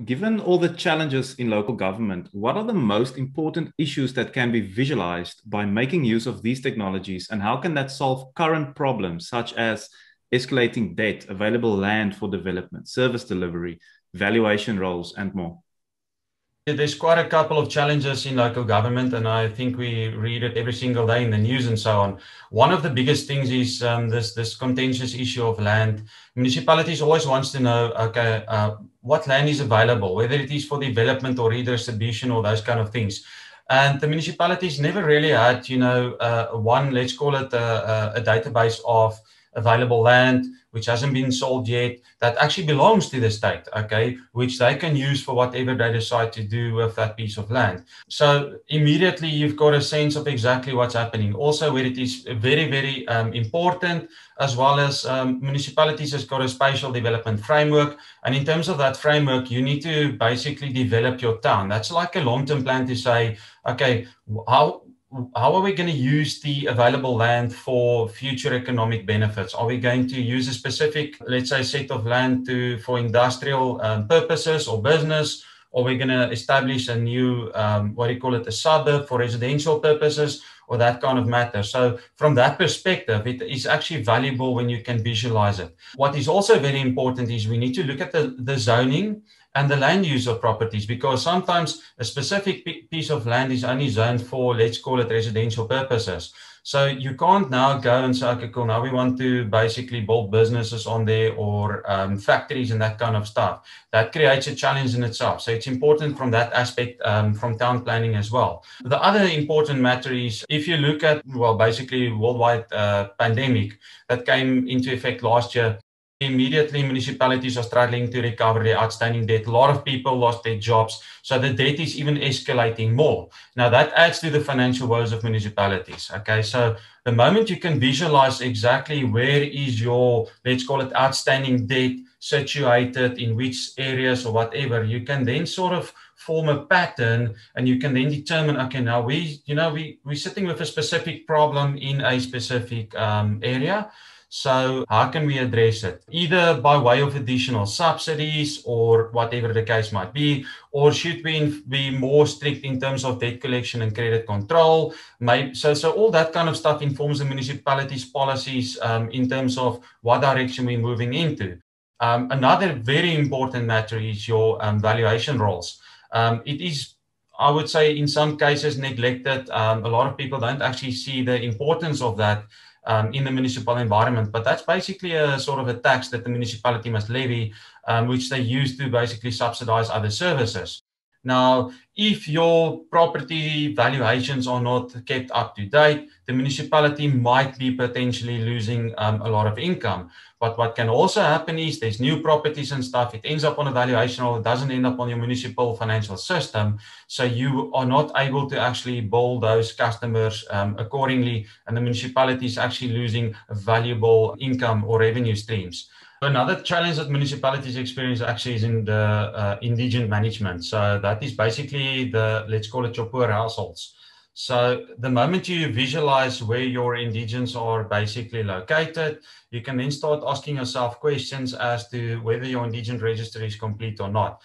Given all the challenges in local government, what are the most important issues that can be visualized by making use of these technologies, and how can that solve current problems such as escalating debt, available land for development, service delivery, valuation roles, and more? There's quite a couple of challenges in local government, and I think we read it every single day in the news and so on. One of the biggest things is this contentious issue of land. Municipalities always wants to know, okay, what land is available, whether it is for development or redistribution or those kind of things. And the municipalities never really had, one, let's call it a database of available land, which hasn't been solved yet, that actually belongs to the state, okay, which they can use for whatever they decide to do with that piece of land. So immediately you've got a sense of exactly what's happening. Also, where it is very, very important, as well as municipalities has got a spatial development framework. And in terms of that framework, you need to basically develop your town. That's like a long-term plan to say, okay, how are we going to use the available land for future economic benefits? Are we going to use a specific, let's say, set of land for industrial purposes or business? Or we're going to establish a new, a suburb for residential purposes or that kind of matter. So from that perspective, it is actually valuable when you can visualize it. What is also very important is we need to look at the zoning and the land use of properties, because sometimes a specific piece of land is only zoned for, let's call it, residential purposes. So you can't now go and say, okay, cool, now we want to basically build businesses on there or factories and that kind of stuff. That creates a challenge in itself. So it's important from that aspect, from town planning as well. The other important matter is if you look at, well, basically worldwide pandemic that came into effect last year, immediately municipalities are struggling to recover their outstanding debt. A lot of people lost their jobs. So the debt is even escalating more. Now that adds to the financial woes of municipalities. Okay, so the moment you can visualize exactly where is your, let's call it, outstanding debt situated, in which areas or whatever, you can then sort of form a pattern, and you can then determine, okay, now we're sitting with a specific problem in a specific area. So how can we address it? Either by way of additional subsidies or whatever the case might be, or should we be more strict in terms of debt collection and credit control? So all that kind of stuff informs the municipality's policies in terms of what direction we're moving into. Another very important matter is your valuation roles. It is, I would say, in some cases neglected. A lot of people don't actually see the importance of that in the municipal environment, but that's basically a sort of a tax that the municipality must levy, which they use to basically subsidize other services. Now, if your property valuations are not kept up to date, the municipality might be potentially losing a lot of income. But what can also happen is there's new properties and stuff. It ends up on a valuation, or it doesn't end up on your municipal financial system. So you are not able to actually bill those customers accordingly. And the municipality is actually losing valuable income or revenue streams. Another challenge that municipalities experience actually is in the indigent management. So that is basically let's call it, your poor households. So the moment you visualize where your indigents are basically located, you can then start asking yourself questions as to whether your indigent register is complete or not.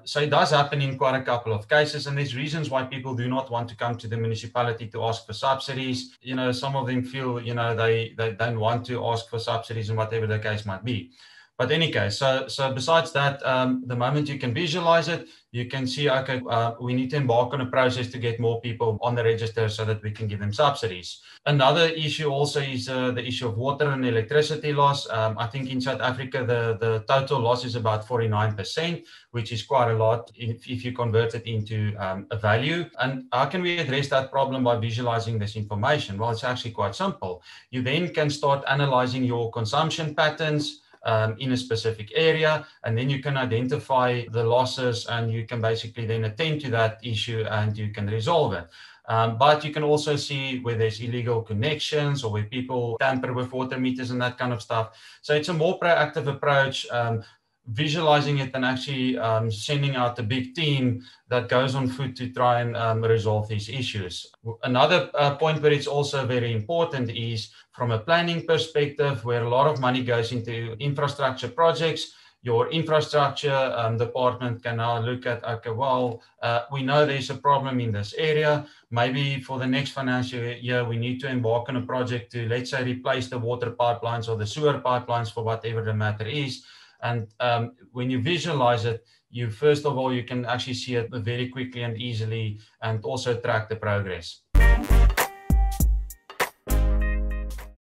So it does happen in quite a couple of cases, and there's reasons why people do not want to come to the municipality to ask for subsidies. Some of them feel, they don't want to ask for subsidies and whatever the case might be. But in any case, so besides that, the moment you can visualize it, you can see, okay, we need to embark on a process to get more people on the register so that we can give them subsidies. Another issue also is the issue of water and electricity loss. I think in South Africa, the total loss is about 49%, which is quite a lot if you convert it into a value. And how can we address that problem by visualizing this information? Well, it's actually quite simple. You then can start analyzing your consumption patterns in a specific area, and then you can identify the losses, and you can basically then attend to that issue and you can resolve it. But you can also see where there's illegal connections or where people tamper with water meters and that kind of stuff. So it's a more proactive approach, visualizing it and actually sending out a big team that goes on foot to try and resolve these issues. Another point where it's also very important is from a planning perspective, where a lot of money goes into infrastructure projects. your infrastructure department can now look at, okay, well, we know there's a problem in this area. Maybe for the next financial year, we need to embark on a project to, let's say, replace the water pipelines or the sewer pipelines for whatever the matter is. And when you visualize it, you first of all, you can actually see it very quickly and easily, and also track the progress.